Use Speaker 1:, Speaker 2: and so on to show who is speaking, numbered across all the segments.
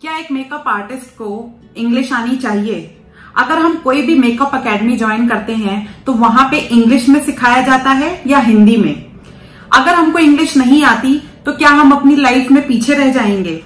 Speaker 1: क्या एक makeup artist को इंग्लिश आनी चाहिए? अगर हम कोई भी मेकअप एकेडमी ज्वाइन करते हैं तो वहां पे इंग्लिश में सिखाया जाता है या हिंदी में? अगर हमको इंग्लिश नहीं आती तो क्या हम अपनी लाइफ में पीछे रह जाएंगे?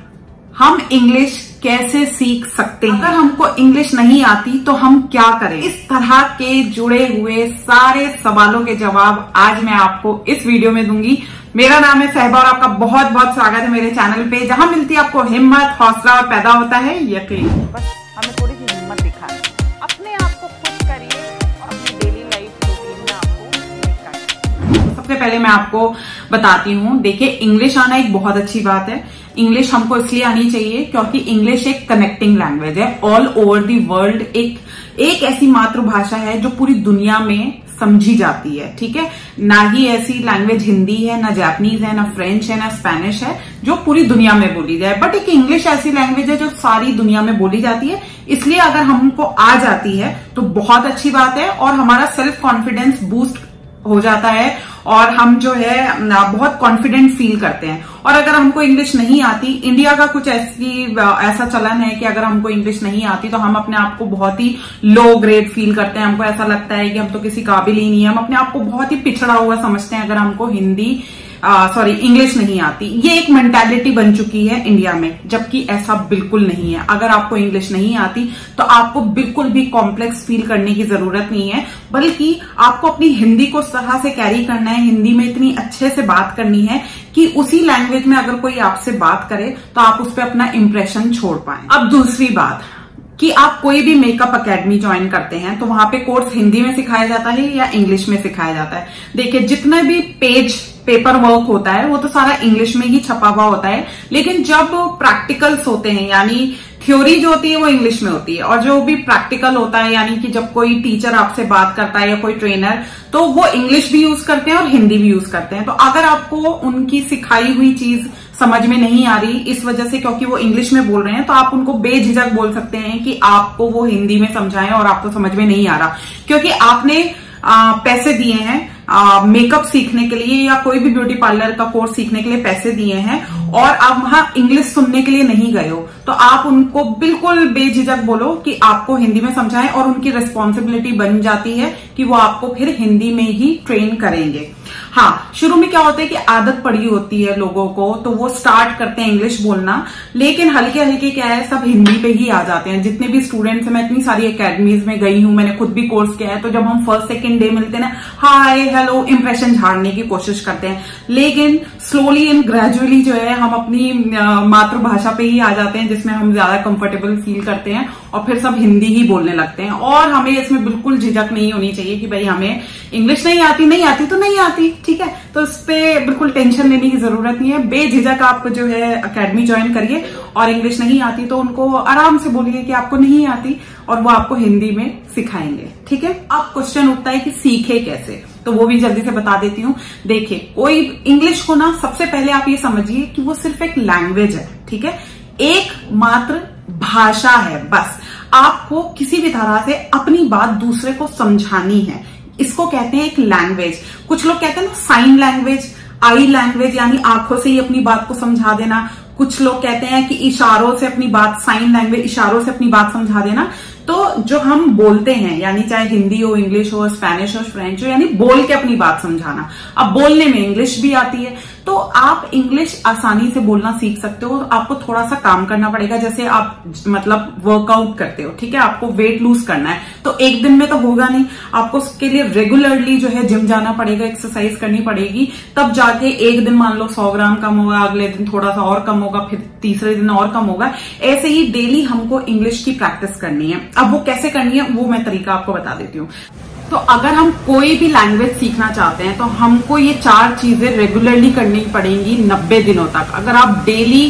Speaker 1: हम इंग्लिश कैसे सीख सकते हैं? अगर हमको इंग्लिश नहीं आती तो हम क्या करें? इस तरह के जुड़े हुए सारे सवालों के जवाब आज मैं आपको इस वीडियो में दूंगी। मेरा नाम है सहबा और आपका बहुत बहुत स्वागत है मेरे चैनल पे, जहां मिलती है आपको हिम्मत, हौसला और पैदा होता है यकीन।
Speaker 2: बस हमें थोड़ी सी हिम्मत दिखाएं, अपने आप को खुश करिए और अपनी डेली लाइफ रूटीन में आपको लेकर।
Speaker 1: सबसे पहले मैं आपको बताती हूँ, देखिए इंग्लिश आना एक बहुत अच्छी बात है। इंग्लिश हमको इसलिए आनी चाहिए क्योंकि इंग्लिश एक कनेक्टिंग लैंग्वेज है। ऑल ओवर दी वर्ल्ड एक ऐसी मातृभाषा है जो पूरी दुनिया में समझी जाती है, ठीक है। ना ही ऐसी लैंग्वेज हिंदी है, ना जापानीज है, ना फ्रेंच है, ना स्पेनिश है जो पूरी दुनिया में बोली जाए। बट एक इंग्लिश ऐसी लैंग्वेज है जो सारी दुनिया में बोली जाती है। इसलिए अगर हमको आ जाती है तो बहुत अच्छी बात है और हमारा सेल्फ कॉन्फिडेंस बूस्ट हो जाता है और हम जो है बहुत कॉन्फिडेंट फील करते हैं। और अगर हमको इंग्लिश नहीं आती, इंडिया का कुछ ऐसा चलन है कि अगर हमको इंग्लिश नहीं आती तो हम अपने आप को बहुत ही लो ग्रेड फील करते हैं। हमको ऐसा लगता है कि हम तो किसी काबिल ही नहीं है। हम अपने आप को बहुत ही पिछड़ा हुआ समझते हैं अगर हमको इंग्लिश नहीं आती। ये एक मेंटालिटी बन चुकी है इंडिया में, जबकि ऐसा बिल्कुल नहीं है। अगर आपको इंग्लिश नहीं आती तो आपको बिल्कुल भी कॉम्प्लेक्स फील करने की जरूरत नहीं है, बल्कि आपको अपनी हिंदी को उस तरह से कैरी करना है, हिंदी में इतनी अच्छे से बात करनी है कि उसी लैंग्वेज में अगर कोई आपसे बात करे तो आप उस पर अपना इंप्रेशन छोड़ पाए। अब दूसरी बात कि आप कोई भी मेकअप एकेडमी ज्वाइन करते हैं तो वहां पे कोर्स हिंदी में सिखाया जाता है या इंग्लिश में सिखाया जाता है। देखिए जितने भी पेपर वर्क होता है वो तो सारा इंग्लिश में ही छपा हुआ होता है, लेकिन जब प्रैक्टिकल्स होते हैं यानी थ्योरी जो होती है वो इंग्लिश में होती है और जो भी प्रैक्टिकल होता है यानी कि जब कोई टीचर आपसे बात करता है या कोई ट्रेनर, तो वो इंग्लिश भी यूज करते हैं और हिंदी भी यूज करते हैं। तो अगर आपको उनकी सिखाई हुई चीज समझ में नहीं आ रही इस वजह से क्योंकि वो इंग्लिश में बोल रहे हैं, तो आप उनको बेझिझक बोल सकते हैं कि आपको वो हिंदी में समझाएं और आपको समझ में नहीं आ रहा, क्योंकि आपने पैसे दिए हैं मेकअप सीखने के लिए या कोई भी ब्यूटी पार्लर का कोर्स सीखने के लिए पैसे दिए हैं और आप वहां इंग्लिश सुनने के लिए नहीं गए हो, तो आप उनको बिल्कुल बेझिझक बोलो कि आपको हिंदी में समझाएं और उनकी रिस्पॉन्सिबिलिटी बन जाती है कि वो आपको फिर हिंदी में ही ट्रेन करेंगे। हाँ, शुरू में क्या होता है कि आदत पड़ी होती है लोगों को, तो वो स्टार्ट करते हैं इंग्लिश बोलना, लेकिन हल्के हल्के क्या है सब हिंदी पे ही आ जाते हैं। जितने भी स्टूडेंट्स हैं, मैं इतनी सारी एकेडमीज में गई हूं, मैंने खुद भी कोर्स किया है, तो जब हम फर्स्ट सेकेंड डे मिलते हैं ना, हाय हेलो इंप्रेशन झाड़ने की कोशिश करते हैं, लेकिन स्लोली एंड ग्रेजुअली जो है हम अपनी मातृभाषा पे ही आ जाते हैं जिसमें हम ज्यादा कंफर्टेबल फील करते हैं और फिर सब हिंदी ही बोलने लगते हैं। और हमें इसमें बिल्कुल झिझक नहीं होनी चाहिए कि भाई हमें इंग्लिश नहीं आती तो नहीं आती, ठीक है। तो इस पे बिल्कुल टेंशन लेने की जरूरत नहीं है। बेझिझक आप जो है एकेडमी ज्वाइन करिए और इंग्लिश नहीं आती तो उनको आराम से बोलिए कि आपको नहीं आती और वो आपको हिंदी में सिखाएंगे, ठीक है। अब क्वेश्चन उठता है कि सीखे कैसे, तो वो भी जल्दी से बता देती हूँ। देखिए कोई इंग्लिश को ना सबसे पहले आप ये समझिए कि वो सिर्फ एक लैंग्वेज है, ठीक है, एक मात्र भाषा है। बस आपको किसी भी तरह से अपनी बात दूसरे को समझानी है, इसको कहते हैं एक लैंग्वेज। कुछ लोग कहते हैं ना साइन लैंग्वेज, आई लैंग्वेज यानी आंखों से ही अपनी बात को समझा देना। कुछ लोग कहते हैं कि इशारों से अपनी बात, साइन लैंग्वेज इशारों से अपनी बात समझा देना। तो जो हम बोलते हैं यानी चाहे हिंदी हो, इंग्लिश हो, स्पेनिश हो, फ्रेंच हो, यानी बोल के अपनी बात समझाना। अब बोलने में इंग्लिश भी आती है तो आप इंग्लिश आसानी से बोलना सीख सकते हो। आपको थोड़ा सा काम करना पड़ेगा, जैसे आप मतलब वर्कआउट करते हो, ठीक है, आपको वेट लूज करना है तो एक दिन में तो होगा नहीं, आपको उसके लिए रेगुलरली जो है जिम जाना पड़ेगा, एक्सरसाइज करनी पड़ेगी, तब जाके एक दिन मान लो 100 ग्राम कम होगा, अगले दिन थोड़ा सा और कम होगा, फिर तीसरे दिन और कम होगा। ऐसे ही डेली हमको इंग्लिश की प्रैक्टिस करनी है। अब वो कैसे करनी है वो मैं तरीका आपको बता देती हूँ। तो अगर हम कोई भी लैंग्वेज सीखना चाहते हैं तो हमको ये 4 चीजें रेगुलरली करनी पड़ेंगी 90 दिनों तक। अगर आप डेली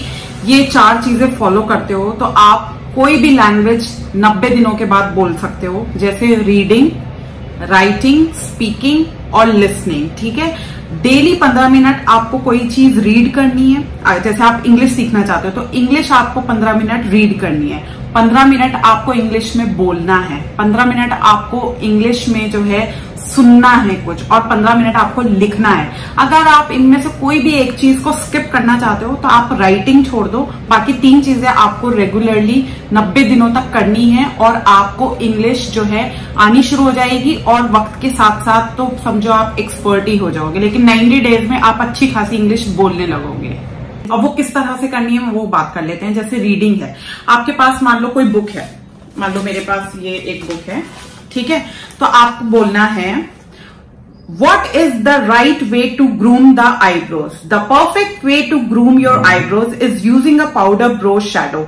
Speaker 1: ये 4 चीजें फॉलो करते हो तो आप कोई भी लैंग्वेज 90 दिनों के बाद बोल सकते हो, जैसे रीडिंग, राइटिंग, स्पीकिंग और लिसनिंग, ठीक है। डेली 15 मिनट आपको कोई चीज रीड करनी है। जैसे आप इंग्लिश सीखना चाहते हो तो इंग्लिश आपको 15 मिनट रीड करनी है, 15 मिनट आपको इंग्लिश में बोलना है, 15 मिनट आपको इंग्लिश में जो है सुनना है कुछ और 15 मिनट आपको लिखना है। अगर आप इनमें से कोई भी एक चीज को स्किप करना चाहते हो तो आप राइटिंग छोड़ दो, बाकी 3 चीजें आपको रेगुलरली 90 दिनों तक करनी है और आपको इंग्लिश जो है आनी शुरू हो जाएगी और वक्त के साथ साथ तो समझो आप एक्सपर्ट ही हो जाओगे, लेकिन 90 डेज में आप अच्छी खासी इंग्लिश बोलने लगोगे। अब वो किस तरह से करनी है वो बात कर लेते हैं। जैसे रीडिंग है, आपके पास मान लो कोई बुक है, मान लो मेरे पास ये एक बुक है, ठीक है, तो आपको बोलना है What is the right way to groom the eyebrows? The perfect way to groom your eyebrows is using a powder brow shadow.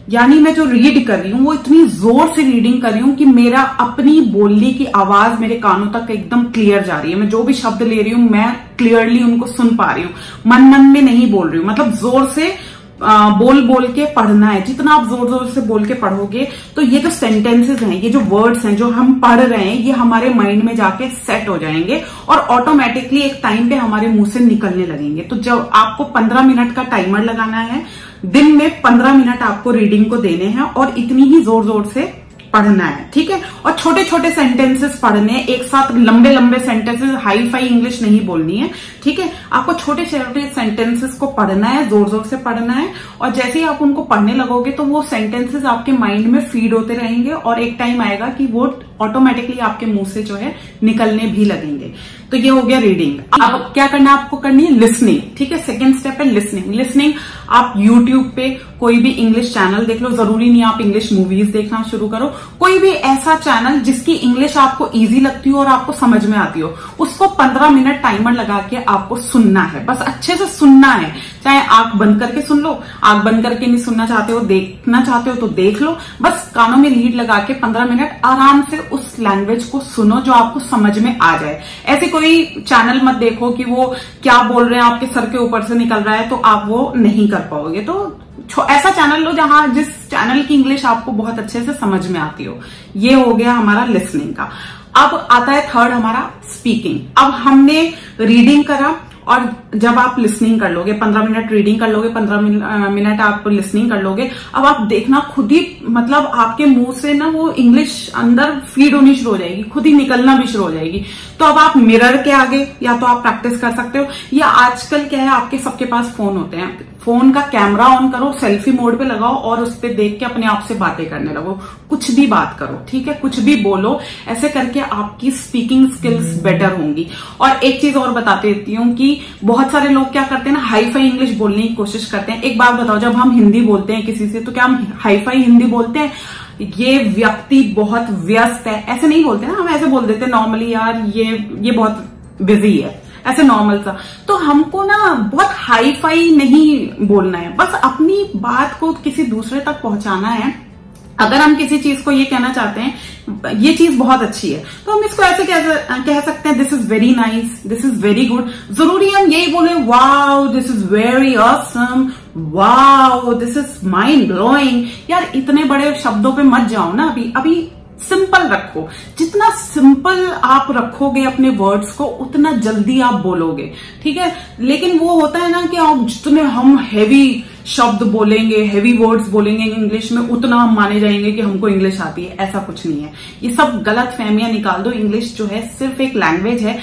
Speaker 1: यानी मैं जो रीड कर रही हूँ वो इतनी जोर से रीडिंग कर रही हूँ कि मेरा अपनी बोलने की आवाज मेरे कानों तक एकदम क्लियर जा रही है। मैं जो भी शब्द ले रही हूँ मैं क्लियरली उनको सुन पा रही हूँ, मन मन में नहीं बोल रही हूँ। मतलब जोर से बोल बोल के पढ़ना है। जितना आप जोर जोर से बोल के पढ़ोगे तो ये जो सेंटेंसेस हैं, ये जो वर्ड्स हैं जो हम पढ़ रहे हैं, ये हमारे माइंड में जाके सेट हो जाएंगे और ऑटोमेटिकली एक टाइम पे हमारे मुंह से निकलने लगेंगे। तो जब आपको 15 मिनट का टाइमर लगाना है, दिन में 15 मिनट आपको रीडिंग को देने हैं और इतनी ही जोर जोर से पढ़ना है, ठीक है। और छोटे छोटे सेंटेंसेस पढ़ने हैं, एक साथ लंबे लंबे सेंटेंसेस, हाई फाई इंग्लिश नहीं बोलनी है, ठीक है। आपको छोटे छोटे सेंटेंसेस को पढ़ना है, जोर जोर से पढ़ना है और जैसे ही आप उनको पढ़ने लगोगे तो वो सेंटेंसेस आपके माइंड में फीड होते रहेंगे और एक टाइम आएगा कि वो ऑटोमेटिकली आपके मुंह से जो है निकलने भी लगेंगे। तो ये हो गया रीडिंग। अब क्या करना है, आपको करनी है लिसनिंग, ठीक है। सेकेंड स्टेप है लिसनिंग। लिसनिंग आप यूट्यूब पे कोई भी इंग्लिश चैनल देख लो, जरूरी नहीं आप इंग्लिश मूवीज देखना शुरू करो, कोई भी ऐसा चैनल जिसकी इंग्लिश आपको इजी लगती हो और आपको समझ में आती हो, उसको 15 मिनट टाइमर लगा के आपको सुनना है, बस अच्छे से सुनना है। चाहे आंख बंद करके सुन लो, आंख बंद करके नहीं सुनना चाहते हो, देखना चाहते हो तो देख लो, बस कानों में लीड लगा के 15 मिनट आराम से उस लैंग्वेज को सुनो जो आपको समझ में आ जाए। ऐसे कोई चैनल मत देखो कि वो क्या बोल रहे हैं आपके सर के ऊपर से निकल रहा है तो आप वो नहीं कर पाओगे। तो ऐसा चैनल लो जहां जिस चैनल की इंग्लिश आपको बहुत अच्छे से समझ में आती हो। ये हो गया हमारा लिसनिंग का। अब आता है थर्ड हमारा स्पीकिंग। अब हमने रीडिंग करा और जब आप लिसनिंग कर लोगे, 15 मिनट रीडिंग कर लोगे, 15 मिनट आप लिसनिंग कर लोगे, अब आप देखना खुद ही मतलब आपके मुंह से ना वो इंग्लिश अंदर फीड होनी शुरू हो जाएगी, खुद ही निकलना भी शुरू हो जाएगी। तो अब आप मिरर के आगे या तो आप प्रैक्टिस कर सकते हो या आजकल क्या है आपके सबके पास फोन होते हैं, फोन का कैमरा ऑन करो, सेल्फी मोड पे लगाओ और उस पे देख के अपने आप से बातें करने लगो, कुछ भी बात करो, ठीक है, कुछ भी बोलो। ऐसे करके आपकी स्पीकिंग स्किल्स बेटर होंगी। और एक चीज और बताती देती हूँ कि बहुत सारे लोग क्या करते हैं ना, हाई फाई इंग्लिश बोलने की कोशिश करते हैं। एक बात बताओ, जब हम हिंदी बोलते हैं किसी से तो क्या हम हाई फाई हिंदी बोलते हैं? ये व्यक्ति बहुत व्यस्त है, ऐसे नहीं बोलते ना, हम ऐसे बोल देते हैं नॉर्मली, यार ये बहुत बिजी है, ऐसे नॉर्मल सा। तो हमको ना बहुत हाई फाई नहीं बोलना है, बस अपनी बात को किसी दूसरे तक पहुंचाना है। अगर हम किसी चीज को ये कहना चाहते हैं ये चीज बहुत अच्छी है तो हम इसको ऐसे कह सकते हैं, this is very nice, this is very good. जरूरी हम यही बोले wow this is very awesome, wow this is mind blowing. यार इतने बड़े शब्दों पे मत जाओ ना, अभी सिंपल रखो। जितना सिंपल आप रखोगे अपने वर्ड्स को उतना जल्दी आप बोलोगे, ठीक है। लेकिन वो होता है ना कि आप जितने हम हैवी शब्द बोलेंगे, हैवी वर्ड्स बोलेंगे इंग्लिश में, उतना हम माने जाएंगे कि हमको इंग्लिश आती है। ऐसा कुछ नहीं है, ये सब गलत फहमियां निकाल दो। इंग्लिश जो है सिर्फ एक लैंग्वेज है।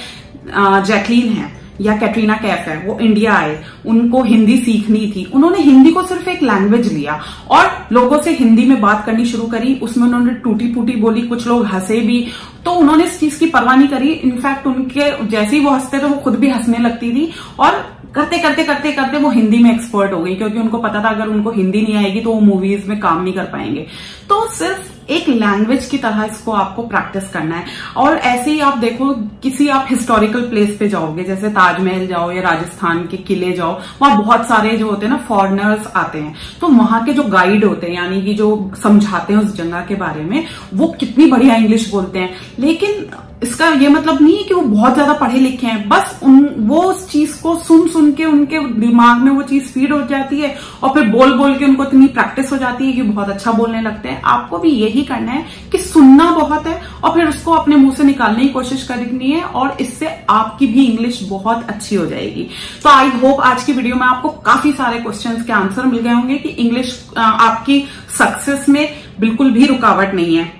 Speaker 1: जैकलीन है या कैटरीना कैफ है, वो इंडिया आए, उनको हिंदी सीखनी थी, उन्होंने हिंदी को सिर्फ एक लैंग्वेज लिया और लोगों से हिंदी में बात करनी शुरू करी। उसमें उन्होंने टूटी फूटी बोली, कुछ लोग हंसे भी, तो उन्होंने इस चीज की परवाह नहीं करी। इनफैक्ट उनके जैसे ही वो हंसते थे वो खुद भी हंसने लगती थी और करते करते करते करते वो हिंदी में एक्सपर्ट हो गई, क्योंकि उनको पता था अगर उनको हिंदी नहीं आएगी तो वो मूवीज में काम नहीं कर पाएंगे। तो सिर्फ एक लैंग्वेज की तरह इसको आपको प्रैक्टिस करना है। और ऐसे ही आप देखो, किसी आप हिस्टोरिकल प्लेस पे जाओगे, जैसे ताजमहल जाओ या राजस्थान के किले जाओ, वहां बहुत सारे जो होते हैं ना फॉरेनर्स आते हैं, तो वहां के जो गाइड होते हैं यानी कि जो समझाते हैं उस जगह के बारे में, वो कितनी बढ़िया इंग्लिश बोलते हैं। लेकिन इसका ये मतलब नहीं है कि वो बहुत ज्यादा पढ़े लिखे हैं, बस वो उस चीज को सुन सुन के उनके दिमाग में वो चीज फीड हो जाती है और फिर बोल बोल के उनको इतनी प्रैक्टिस हो जाती है कि बहुत अच्छा बोलने लगते हैं। आपको भी यही करना है कि सुनना बहुत है और फिर उसको अपने मुंह से निकालने की कोशिश करनी है और इससे आपकी भी इंग्लिश बहुत अच्छी हो जाएगी। तो आई होप आज की वीडियो में आपको काफी सारे क्वेश्चंस के आंसर मिल गए होंगे कि इंग्लिश आपकी सक्सेस में बिल्कुल भी रुकावट नहीं है।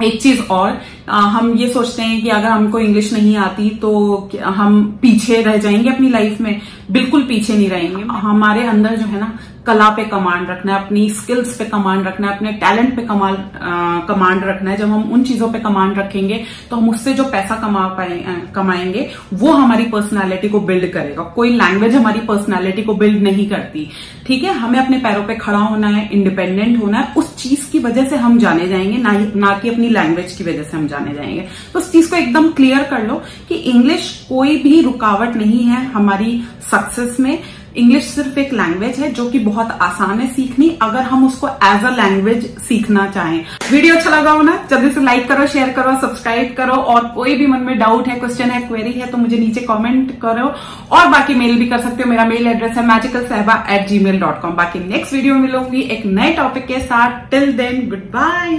Speaker 1: एक चीज और, हम ये सोचते हैं कि अगर हमको इंग्लिश नहीं आती तो हम पीछे रह जाएंगे अपनी लाइफ में। बिल्कुल पीछे नहीं रहेंगे। हमारे अंदर जो है ना कला पे कमांड रखना है, अपनी स्किल्स पे कमांड रखना है, अपने टैलेंट पे कमांड रखना है। जब हम उन चीजों पे कमांड रखेंगे तो हम उससे जो पैसा कमाएंगे वो हमारी पर्सनालिटी को बिल्ड करेगा। कोई लैंग्वेज हमारी पर्सनालिटी को बिल्ड नहीं करती, ठीक है। हमें अपने पैरों पे खड़ा होना है, इंडिपेंडेंट होना है। उस चीज की वजह से हम जाने जाएंगे, ना कि अपनी लैंग्वेज की वजह से हम जाने जाएंगे। तो उस चीज को एकदम क्लियर कर लो कि इंग्लिश कोई भी रुकावट नहीं है हमारी सक्सेस में। इंग्लिश सिर्फ एक लैंग्वेज है जो कि बहुत आसान है सीखनी, अगर हम उसको एज अ लैंग्वेज सीखना चाहें। वीडियो अच्छा लगा हो ना, जल्दी से लाइक करो, शेयर करो, सब्सक्राइब करो। और कोई भी मन में डाउट है, क्वेश्चन है, क्वेरी है तो मुझे नीचे कमेंट करो। और बाकी मेल भी कर सकते हो। मेरा मेल एड्रेस है magicalsahba@gmail.com। बाकी नेक्स्ट वीडियो में मिलूंगी एक नए टॉपिक के साथ। Till then good bye.